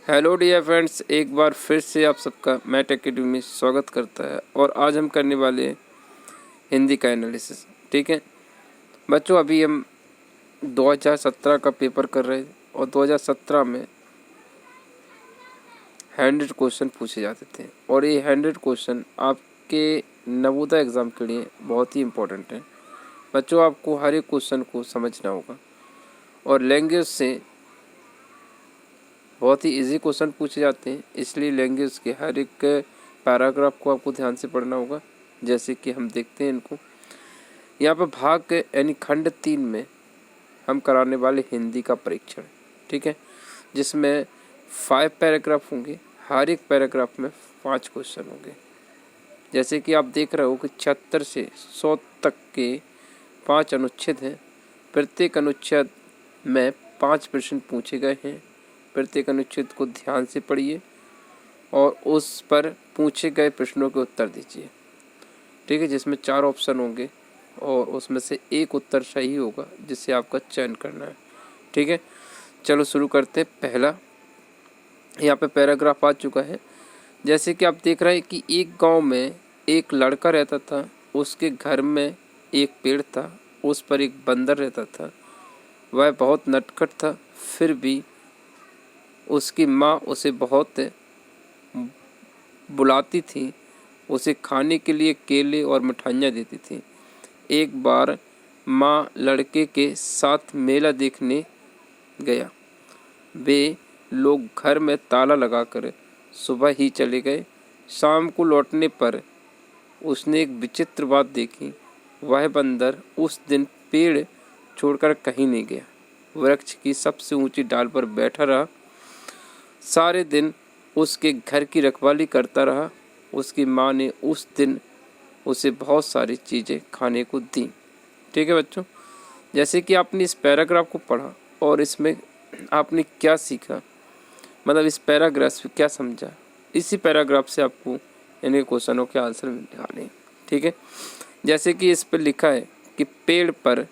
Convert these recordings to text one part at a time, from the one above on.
Hello dear friends, एक बार फिर से आप सबका मैथ एकेडमी में स्वागत करता है। और आज हम करने वाले हैं हिंदी का एनालिसिस। ठीक है बच्चों, अभी हम 2017 का पेपर कर रहे हैं और 2017 में 100 क्वेश्चन पूछे जाते थे और ये 100 क्वेश्चन आपके नवोदय एग्ज़ाम के लिए बहुत ही इम्पोर्टेंट है। बच्चों, आपको हर एक क्वेश्चन को समझना होगा और लैंग्वेज से बहुत ही इजी क्वेश्चन पूछे जाते हैं, इसलिए लैंग्वेज के हर एक पैराग्राफ को आपको ध्यान से पढ़ना होगा। जैसे कि हम देखते हैं इनको यहाँ पर भाग यानी खंड 3 में हम कराने वाले हिंदी का परीक्षण। ठीक है, जिसमें 5 पैराग्राफ होंगे, हर एक पैराग्राफ में 5 क्वेश्चन होंगे। जैसे कि आप देख रहे हो कि 76 से 100 तक के 5 अनुच्छेद हैं। प्रत्येक अनुच्छेद में 5 प्रश्न पूछे गए हैं। प्रत्येक अनुच्छेद को ध्यान से पढ़िए और उस पर पूछे गए प्रश्नों के उत्तर दीजिए। ठीक है, जिसमें 4 ऑप्शन होंगे और उसमें से एक उत्तर सही होगा जिससे आपका चयन करना है। ठीक है, चलो शुरू करते हैं। पहला यहाँ पे पैराग्राफ आ चुका है। जैसे कि आप देख रहे हैं कि एक गांव में एक लड़का रहता था। उसके घर में एक पेड़ था, उस पर एक बंदर रहता था। वह बहुत नटखट था, फिर भी उसकी माँ उसे बहुत बुलाती थी। उसे खाने के लिए केले और मिठाइयाँ देती थी। एक बार माँ लड़के के साथ मेला देखने गया। वे लोग घर में ताला लगाकर सुबह ही चले गए। शाम को लौटने पर उसने एक विचित्र बात देखी। वह बंदर उस दिन पेड़ छोड़कर कहीं नहीं गया, वृक्ष की सबसे ऊंची डाल पर बैठा रहा। सारे दिन उसके घर की रखवाली करता रहा। उसकी माँ ने उस दिन उसे बहुत सारी चीज़ें खाने को दी। ठीक है बच्चों, जैसे कि आपने इस पैराग्राफ को पढ़ा और इसमें आपने क्या सीखा, मतलब इस पैराग्राफ से क्या समझा, इसी पैराग्राफ से आपको इन क्वेश्चनों के आंसर निकालने हैं। ठीक है, जैसे कि इस पर लिखा है कि पेड़ पर,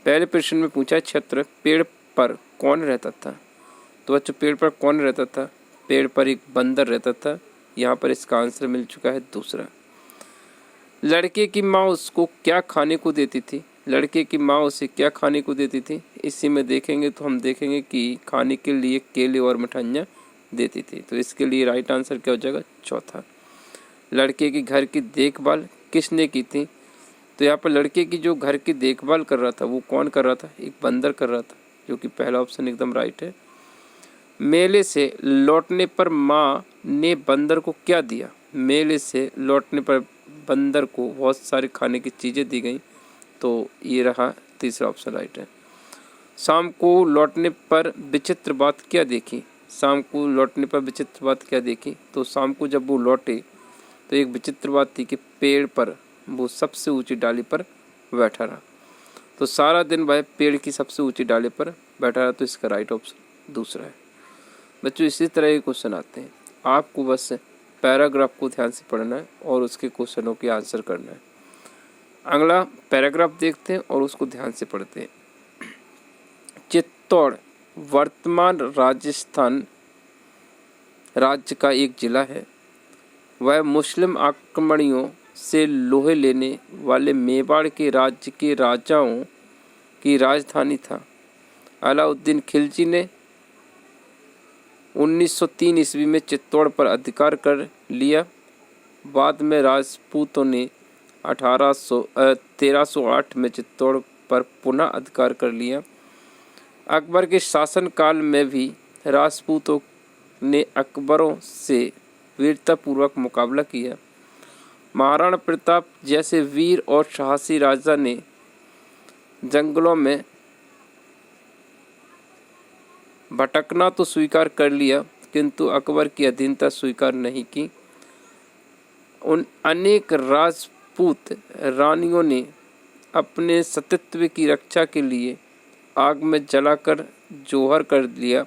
पहले प्रश्न में पूछा छात्र पेड़ पर कौन रहता था। तो बच्चों, पेड़ पर कौन रहता था? पेड़ पर एक बंदर रहता था। यहाँ पर इसका आंसर मिल चुका है दूसरा। लड़के की माँ उसको क्या खाने को देती थी? लड़के की माँ उसे क्या खाने को देती थी? इसी में देखेंगे तो हम देखेंगे कि खाने के लिए केले और मिठाइयाँ देती थी। तो इसके लिए राइट आंसर क्या हो जाएगा? चौथा। लड़के की घर की देखभाल किसने की थी? तो यहाँ पर लड़के की जो घर की देखभाल कर रहा था वो कौन कर रहा था? एक बंदर कर रहा था, जो कि पहला ऑप्शन एकदम राइट है। मेले से लौटने पर माँ ने बंदर को क्या दिया? मेले से लौटने पर बंदर को बहुत सारी खाने की चीज़ें दी गई, तो ये रहा तीसरा ऑप्शन राइट है। शाम को लौटने पर विचित्र बात क्या देखी? शाम को लौटने पर विचित्र बात क्या देखी? तो शाम को जब वो लौटे तो एक विचित्र बात थी कि पेड़ पर वो सबसे ऊंची डाली पर बैठा रहा। तो सारा दिन वह पेड़ की सबसे ऊंची डाली पर बैठा रहा, तो इसका राइट ऑप्शन दूसरा है। बच्चों, इसी तरह के क्वेश्चन आते हैं, आपको बस पैराग्राफ को ध्यान से पढ़ना है और उसके क्वेश्चनों के आंसर करना है। अगला पैराग्राफ देखते हैं और उसको ध्यान से पढ़ते हैं। चित्तौड़ वर्तमान राजस्थान राज्य का एक जिला है। वह मुस्लिम आक्रमणियों से लोहे लेने वाले मेवाड़ के राज्य के राजाओं की राजधानी था। अलाउद्दीन खिलजी ने 1903 ईस्वी में चित्तौड़ पर अधिकार कर लिया। बाद में राजपूतों ने 1308 में चित्तौड़ पर पुनः अधिकार कर लिया। अकबर के शासनकाल में भी राजपूतों ने अकबरों से वीरतापूर्वक मुकाबला किया। महाराणा प्रताप जैसे वीर और साहसी राजा ने जंगलों में भटकना तो स्वीकार कर लिया, किंतु अकबर की अधीनता स्वीकार नहीं की। उन अनेक राजपूत रानियों ने अपने सतीत्व की रक्षा के लिए आग में जलाकर जौहर कर लिया।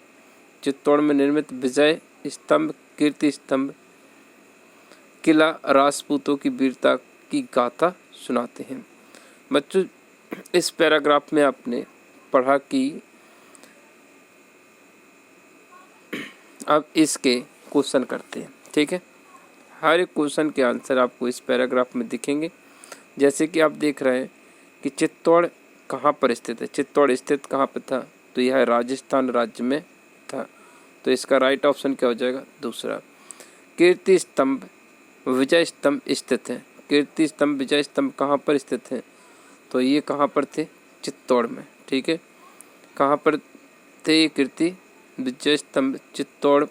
चित्तौड़ में निर्मित विजय स्तंभ, कीर्ति स्तंभ, किला राजपूतों की वीरता की गाथा सुनाते हैं। बच्चों, इस पैराग्राफ में आपने पढ़ा कि अब इसके क्वेश्चन करते हैं, ठीक है। हर एक क्वेश्चन के आंसर आपको इस पैराग्राफ में दिखेंगे। जैसे कि आप देख रहे हैं कि चित्तौड़ कहाँ पर स्थित है, चित्तौड़ स्थित कहाँ पर था, तो यह राजस्थान राज्य में था। तो इसका राइट ऑप्शन क्या हो जाएगा, दूसरा। कीर्ति स्तंभ विजय स्तंभ स्थित है, कीर्ति स्तंभ विजय स्तंभ कहाँ पर स्थित है, तो ये कहाँ पर थे, चित्तौड़ में, ठीक है। कहाँ पर थे ये कीर्ति विजय स्तंभ, चित्तौड़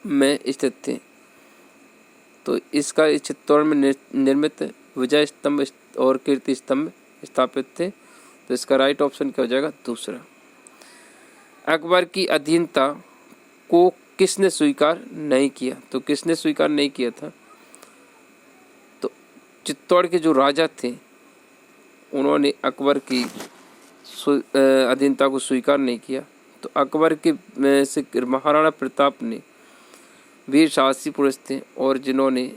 में स्थित थे। तो इसका इस चित्तौड़ में निर्मित विजय स्तंभ और कीर्ति स्तंभ स्थापित थे। तो इसका राइट ऑप्शन क्या हो जाएगा, दूसरा। अकबर की अधीनता को किसने स्वीकार नहीं किया, तो किसने स्वीकार नहीं किया था, तो चित्तौड़ के जो राजा थे उन्होंने अकबर की अधीनता को स्वीकार नहीं किया। तो अकबर के से महाराणा प्रताप ने वीर साहसी पुरुष थे और जिन्होंने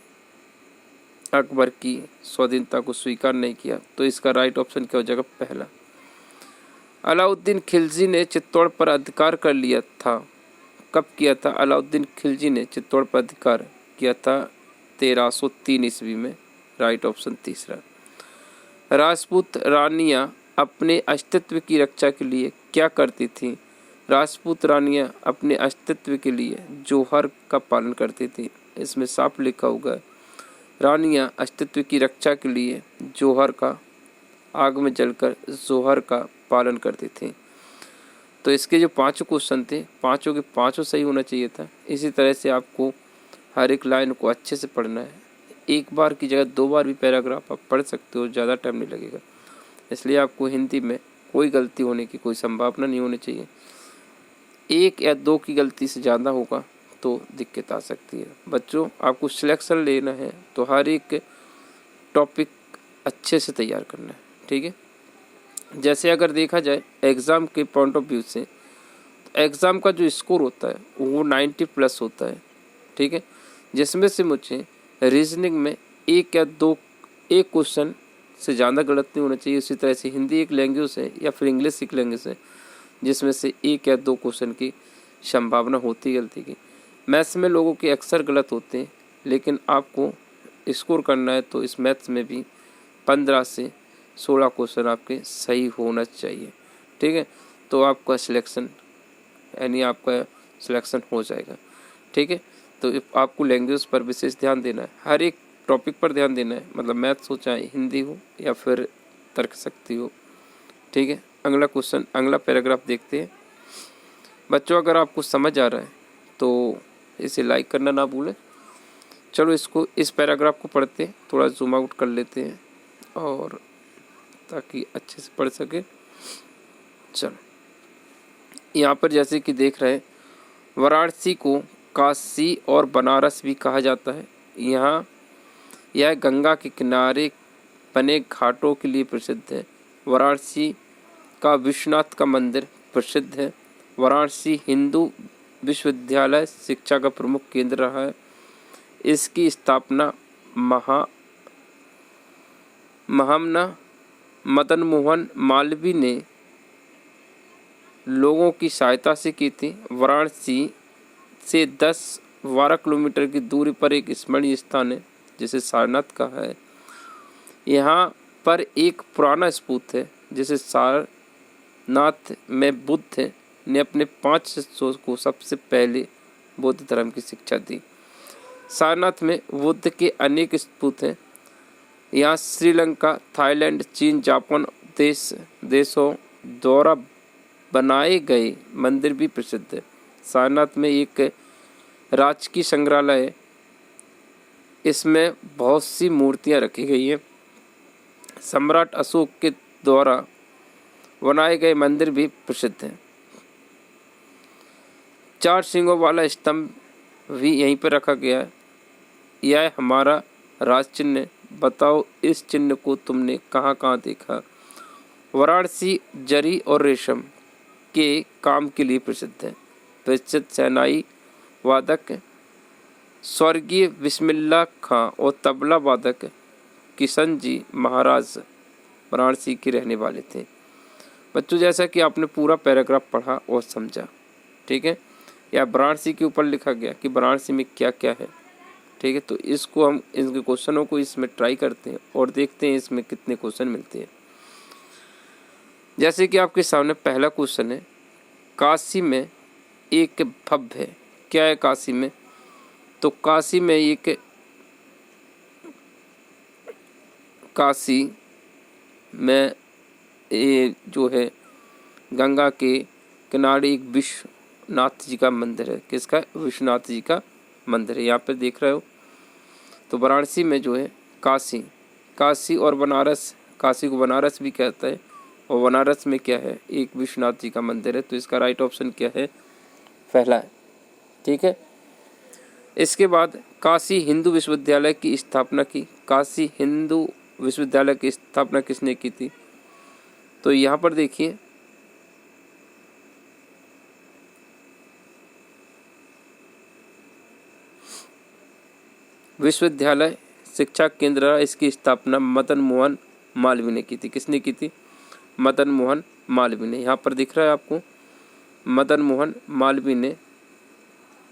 अकबर की स्वाधीनता को स्वीकार नहीं किया। तो इसका राइट ऑप्शन क्या हो जाएगा, पहला। अलाउद्दीन खिलजी ने चित्तौड़ पर अधिकार कर लिया था, कब किया था, अलाउद्दीन खिलजी ने चित्तौड़ पर अधिकार किया था 1303 ईस्वी में, राइट ऑप्शन तीसरा। राजपूत रानियां अपने अस्तित्व की रक्षा के लिए क्या करती थीं, राजपूत रानियां अपने अस्तित्व के लिए जोहर का पालन करती थीं। इसमें साफ लिखा होगा रानियां अस्तित्व की रक्षा के लिए जोहर का आग में जलकर जोहर का पालन करती थीं। तो इसके जो 5 क्वेश्चन थे, पांचों के पांचों सही होना चाहिए था। इसी तरह से आपको हर एक लाइन को अच्छे से पढ़ना है। एक बार की जगह 2 बार भी पैराग्राफ आप पढ़ सकते हो, ज़्यादा टाइम नहीं लगेगा। इसलिए आपको हिंदी में कोई गलती होने की कोई संभावना नहीं होनी चाहिए। 1 या 2 की गलती से ज़्यादा होगा तो दिक्कत आ सकती है। बच्चों, आपको सिलेक्शन लेना है तो हर एक टॉपिक अच्छे से तैयार करना है, ठीक है। जैसे अगर देखा जाए एग्ज़ाम के पॉइंट ऑफ व्यू से, तो एग्ज़ाम का जो स्कोर होता है वो 90+ होता है, ठीक है। जिसमें से मुझे रीजनिंग में 1 या 2 एक क्वेश्चन से ज़्यादा गलत नहीं होना चाहिए। उसी तरह से हिंदी एक लैंग्वेज है या फिर इंग्लिश एक लैंग्वेज है जिसमें से 1 या 2 क्वेश्चन की संभावना होती है गलती की। मैथ्स में लोगों के अक्सर गलत होते हैं, लेकिन आपको स्कोर करना है तो इस मैथ्स में भी 15 से 16 क्वेश्चन आपके सही होना चाहिए, ठीक है। तो आपका सिलेक्शन हो जाएगा, ठीक है। तो आपको लैंग्वेज पर विशेष ध्यान देना है, हर एक टॉपिक पर ध्यान देना है, मतलब मैथ्स हो चाहे हिंदी हो या फिर तर्कशक्ति हो, ठीक है। अगला क्वेश्चन, अगला पैराग्राफ देखते हैं। बच्चों, अगर आपको समझ आ रहा है तो इसे लाइक करना ना भूलें। चलो इस पैराग्राफ को पढ़ते हैं, थोड़ा जूम आउट कर लेते हैं और ताकि अच्छे से पढ़ सके। चलो, यहाँ पर जैसे कि देख रहे हैं, वाराणसी को काशी और बनारस भी कहा जाता है। यह गंगा के किनारे बने घाटों के लिए प्रसिद्ध है। वाराणसी का विश्वनाथ का मंदिर प्रसिद्ध है। वाराणसी हिंदू विश्वविद्यालय शिक्षा का प्रमुख केंद्र रहा है। इसकी स्थापना महामना मदन मोहन मालवीय ने लोगों की सहायता से की थी। वाराणसी से 10-12 किलोमीटर की दूरी पर एक स्मरणीय स्थान है जिसे सारनाथ कहा है। यहाँ पर एक पुराना स्तूप है जिसे सारनाथ में बुद्ध ने अपने 5 शिष्यों को सबसे पहले बौद्ध धर्म की शिक्षा दी। सारनाथ में बुद्ध के अनेक स्तूप हैं। यहाँ श्रीलंका, थाईलैंड, चीन, जापान देशों द्वारा बनाए गए मंदिर भी प्रसिद्ध है। सारनाथ में एक राजकीय संग्रहालय है, इसमें बहुत सी मूर्तियां रखी गई हैं। सम्राट अशोक के द्वारा बनाए गए मंदिर भी प्रसिद्ध हैं। 4 सिंगों वाला स्तंभ भी यहीं पर रखा गया है। यह हमारा राज चिन्ह है। बताओ इस चिन्ह को तुमने कहाँ कहाँ देखा। वाराणसी जरी और रेशम के काम के लिए प्रसिद्ध है। प्रसिद्ध शहनाई वादक स्वर्गीय बिस्मिल्लाह खां और तबला वादक किशन जी महाराज वाराणसी के रहने वाले थे। बच्चों, जैसा कि आपने पूरा पैराग्राफ पढ़ा और समझा, ठीक है। या वाराणसी के ऊपर लिखा गया कि वाराणसी में क्या क्या है। ठीक है, तो इसको हम इनके क्वेश्चनों को इसमें ट्राई करते हैं और देखते हैं इसमें कितने क्वेश्चन मिलते हैं। जैसे कि आपके सामने पहला क्वेश्चन है, काशी में एक भव्य है। क्या है काशी में? तो काशी में ये जो है गंगा के किनारे एक विश्वनाथ जी का मंदिर है। किसका? विश्वनाथ जी का मंदिर है। यहाँ पे देख रहे हो। तो वाराणसी में जो है काशी और बनारस, काशी को बनारस भी कहता है, और बनारस में क्या है? एक विश्वनाथ जी का मंदिर है। तो इसका राइट ऑप्शन क्या है? पहला है। ठीक है, इसके बाद काशी हिंदू विश्वविद्यालय की स्थापना की। काशी हिंदू विश्वविद्यालय की स्थापना किसने की थी? तो यहाँ पर देखिए, विश्वविद्यालय शिक्षा केंद्र, इसकी स्थापना मदन मोहन मालवीय ने की थी। किसने की थी? मदन मोहन मालवीय ने। यहाँ पर दिख रहा है आपको, मदन मोहन मालवीय ने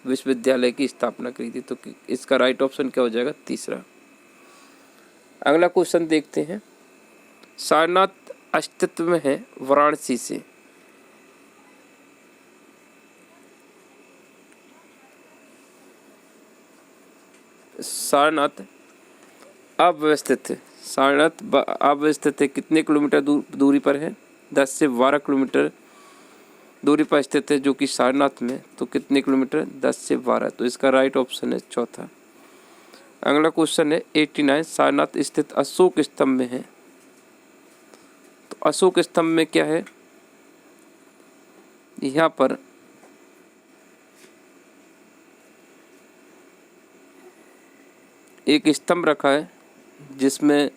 विश्वविद्यालय की स्थापना की थी। तो इसका राइट ऑप्शन क्या हो जाएगा? तीसरा। अगला क्वेश्चन देखते हैं, सारनाथ अस्तित्व में है वाराणसी से। सारनाथ अव्यवस्थित है। सारनाथ अव्यवस्थित है, कितने किलोमीटर दूरी पर है? 10 से 12 किलोमीटर दूरी पर स्थित है, जो कि सारनाथ में। तो कितने किलोमीटर? 10 से 12। तो इसका राइट ऑप्शन है चौथा। अगला क्वेश्चन है 89, सारनाथ स्थित अशोक स्तंभ में है। तो अशोक स्तंभ में क्या है? यहाँ पर एक स्तंभ रखा है जिसमें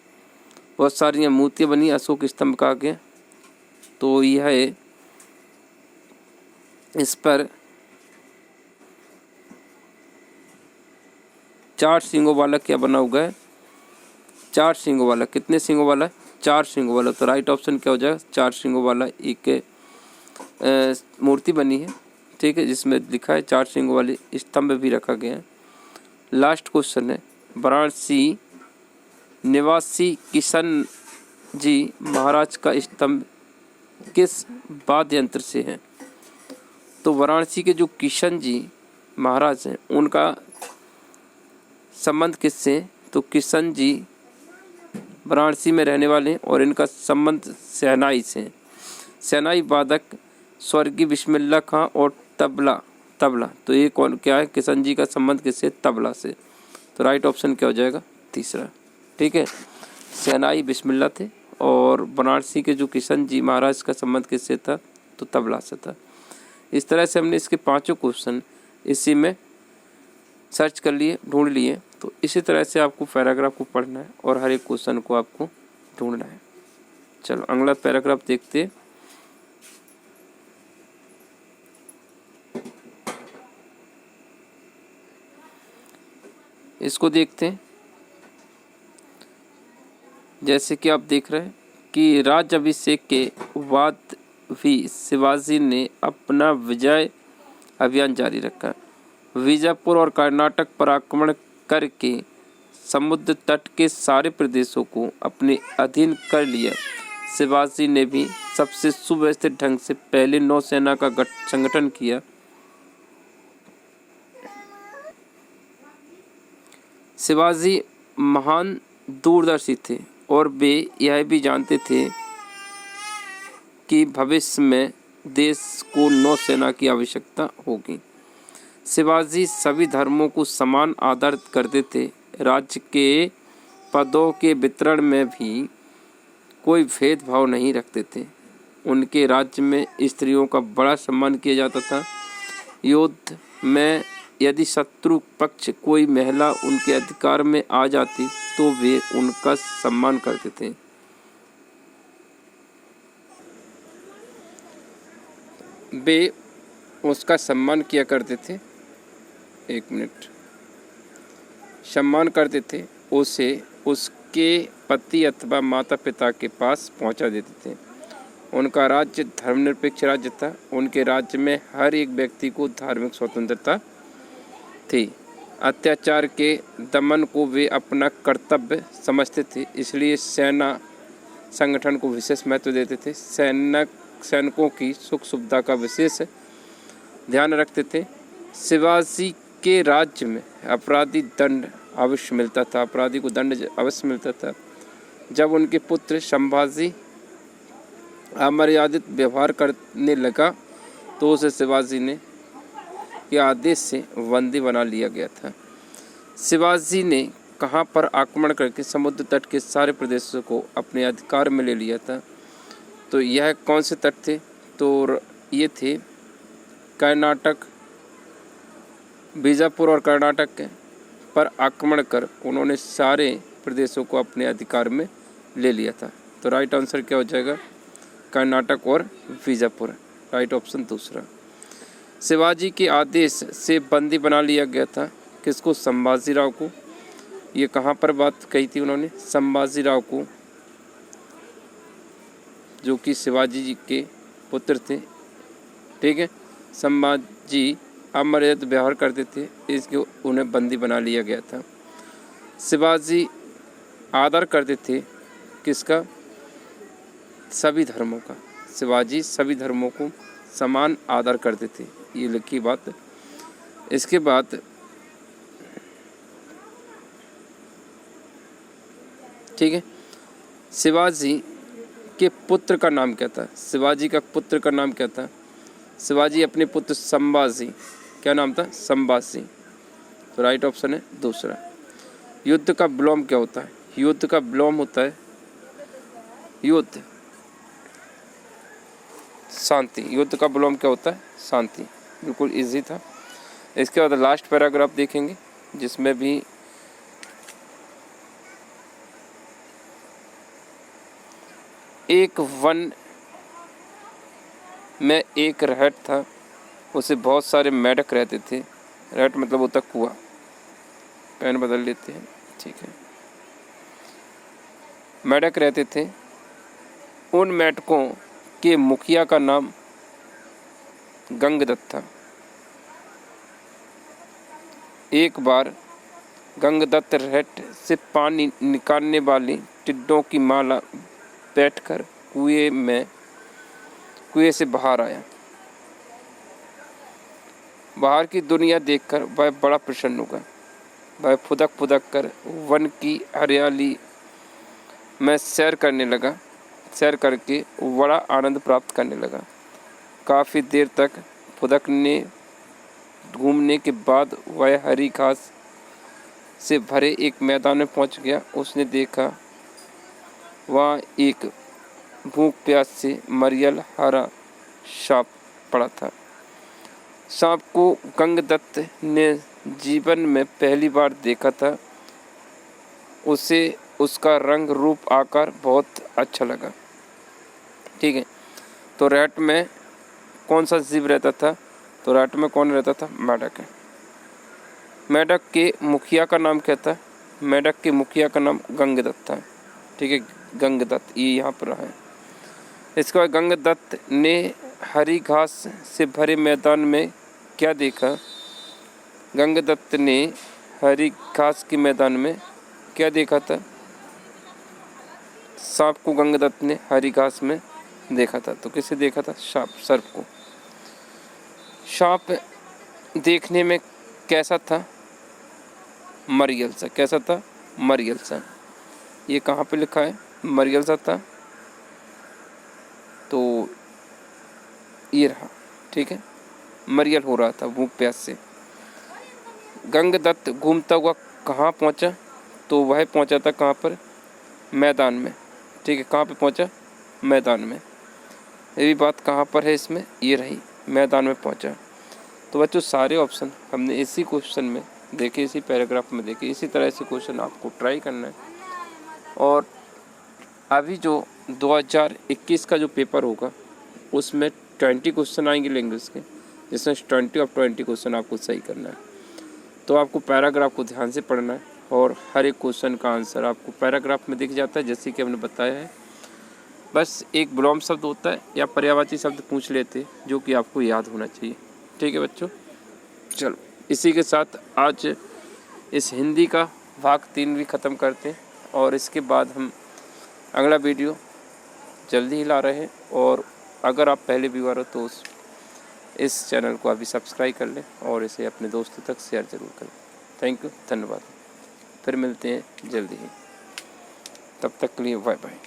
बहुत सारी मूर्तियां बनी अशोक स्तंभ का आगे। तो यह है, इस पर 4 सींगों वाला क्या बना हुआ है? 4 सींगों वाला। कितने सींगों वाला? 4 सींगों वाला। तो राइट ऑप्शन क्या हो जाएगा? 4 सींगों वाला एक मूर्ति बनी है। ठीक है, जिसमें लिखा है 4 सींगों वाली स्तंभ भी रखा गया है। लास्ट क्वेश्चन है, वाराणसी निवासी किशन जी महाराज का स्तंभ किस वाद्य यंत्र से है? तो वाराणसी के जो किशन जी महाराज हैं, उनका संबंध किससे? तो किशन जी वाराणसी में रहने वाले हैं और इनका संबंध शहनाई से है। शहनाई वादक स्वर्गीय बिस्मिल्लाह खां और तबला। तो ये कौन क्या है? किशन जी का संबंध किससे? तबला से। तो राइट ऑप्शन क्या हो जाएगा? तीसरा। ठीक है, शहनाई बिस्मिल्लाह थे और बनारसी के जो किशन जी महाराज का संबंध किससे था? तो तबला से था। इस तरह से हमने इसके 5 क्वेश्चन इसी में सर्च कर लिए, ढूंढ लिए। तो इसी तरह से आपको पैराग्राफ को पढ़ना है और हर एक क्वेश्चन को आपको ढूंढना है। चलो अगला पैराग्राफ देखते हैं। इसको देखते हैं। जैसे कि आप देख रहे हैं कि राज्याभिषेक के बाद भी शिवाजी ने अपना विजय अभियान जारी रखा। बीजापुर और कर्नाटक पर आक्रमण करके समुद्र तट के सारे प्रदेशों को अपने अधीन कर लिया। शिवाजी ने भी सबसे सुव्यवस्थित ढंग से पहले नौसेना का संगठन किया। शिवाजी महान दूरदर्शी थे और वे यह भी जानते थे कि भविष्य में देश को नौसेना की आवश्यकता होगी। शिवाजी सभी धर्मों को समान आदर करते थे। राज्य के पदों के वितरण में भी कोई भेदभाव नहीं रखते थे। उनके राज्य में स्त्रियों का बड़ा सम्मान किया जाता था। युद्ध में यदि शत्रु पक्ष कोई महिला उनके अधिकार में आ जाती तो वे उनका सम्मान करते थे। वे उसका सम्मान किया करते थे। सम्मान करते थे। उसे उसके पति अथवा माता पिता के पास पहुंचा देते थे। उनका राज्य धर्मनिरपेक्ष राज्य था। उनके राज्य में हर एक व्यक्ति को धार्मिक स्वतंत्रता थी। अत्याचार के दमन को वे अपना कर्तव्य समझते थे, इसलिए सेना संगठन को विशेष महत्व देते थे। सैनिकों की सुख सुविधा का विशेष ध्यान रखते थे। शिवाजी के राज्य में अपराधी दंड अवश्य मिलता था, अपराधी को दंड अवश्य मिलता था। जब उनके पुत्र संभाजी अमर्यादित व्यवहार करने लगा तो उसे शिवाजी ने के आदेश से बंदी बना लिया गया था। शिवाजी ने कहाँ पर आक्रमण करके समुद्र तट के सारे प्रदेशों को अपने अधिकार में ले लिया था? तो यह कौन से तट थे? तो ये थे कर्नाटक, बीजापुर और कर्नाटक के पर आक्रमण कर उन्होंने सारे प्रदेशों को अपने अधिकार में ले लिया था। तो राइट आंसर क्या हो जाएगा? कर्नाटक और बीजापुर, राइट ऑप्शन दूसरा। शिवाजी के आदेश से बंदी बना लिया गया था किसको? संभाजीराव को। ये कहाँ पर बात कही थी उन्होंने? संभाजीराव को, जो कि शिवाजी जी के पुत्र थे। ठीक है, संभाजी अमर्यादित व्यवहार करते थे, इसके उन्हें बंदी बना लिया गया था। शिवाजी आदर करते थे किसका? सभी धर्मों का। शिवाजी सभी धर्मों को समान आदर करते थे, ये लिखी बात। इसके बाद ठीक है, शिवाजी के पुत्र का नाम क्या था? शिवाजी का पुत्र का नाम क्या था? शिवाजी अपने पुत्र संभाजी, क्या नाम था? संभाजी। तो राइट ऑप्शन है दूसरा। युद्ध का विलोम क्या होता है? युद्ध का विलोम होता है युद्ध शांति। युद्ध का विलोम क्या होता है? शांति। बिल्कुल इजी था। इसके बाद लास्ट पैराग्राफ देखेंगे, जिसमें भी एक वन में एक रहट था, उसे बहुत सारे मेढक रहते थे। रहट मतलब होता कुआं। पेन बदल लेते हैं, ठीक है। मेढक रहते थे। उन मेढकों के मुखिया का नाम गंगदत्त था। एक बार गंगदत्त रहट से पानी निकालने वाली टिड्डों की माला बैठकर कुएं से बाहर आया। बाहर की दुनिया देखकर वह बड़ा प्रसन्न होगा। वह फुदक फुदक कर वन की हरियाली में सैर करने लगा। सैर करके बड़ा आनंद प्राप्त करने लगा। काफ़ी देर तक फुदकने घूमने के बाद वह हरी घास से भरे एक मैदान में पहुंच गया। उसने देखा वहाँ एक भूख प्यास से मरियल हरा सांप पड़ा था। सांप को गंगदत्त ने जीवन में पहली बार देखा था। उसे उसका रंग रूप आकार बहुत अच्छा लगा। ठीक है, तो रहट में कौन सा जीव रहता था? तो रहट में कौन रहता था? मेढक। मेढक के मुखिया का नाम क्या था? मेढक के मुखिया का नाम गंगदत्त था। ठीक है, गंगदत्त, ये यहाँ पर है। इसके बाद गंगदत्त ने हरी घास से भरे मैदान में क्या देखा? गंगदत्त ने हरी घास के मैदान में क्या देखा था? सांप को गंगदत्त ने हरी घास में देखा था। तो किसे देखा था? सांप, सर्प को। सांप देखने में कैसा था? मरियल सा। कैसा था? मरियल सा। ये कहाँ पे लिखा है? मरियल सा था, तो ये रहा। ठीक है, मरियल हो रहा था भूख प्यास से। गंगदत्त घूमता हुआ कहाँ पहुँचा? तो वह पहुँचा था कहाँ पर? मैदान में। ठीक है, कहाँ पे पहुँचा? मैदान में। ये भी बात कहाँ पर है इसमें? ये रही, मैदान में पहुँचा। तो बच्चों सारे ऑप्शन हमने इसी क्वेश्चन में देखे, इसी पैराग्राफ में देखे। इसी तरह से क्वेश्चन आपको ट्राई करना है। और अभी जो 2021 का जो पेपर होगा उसमें 20 क्वेश्चन आएंगे लैंग्वेज के, जिसमें 20 ऑफ 20 क्वेश्चन आपको सही करना है। तो आपको पैराग्राफ को ध्यान से पढ़ना है और हर एक क्वेश्चन का आंसर आपको पैराग्राफ में दिख जाता है, जैसे कि हमने बताया है। बस एक विलोम शब्द होता है या पर्यायवाची शब्द पूछ लेते जो कि आपको याद होना चाहिए। ठीक है बच्चों, चलो इसी के साथ आज इस हिंदी का भाग 3 भी ख़त्म करते हैं और इसके बाद हम अगला वीडियो जल्दी ही ला रहे हैं। और अगर आप पहले व्यूअर हो तो इस चैनल को अभी सब्सक्राइब कर लें और इसे अपने दोस्तों तक शेयर ज़रूर करें। थैंक यू, धन्यवाद। फिर मिलते हैं जल्दी ही, तब तक के लिए बाय बाय।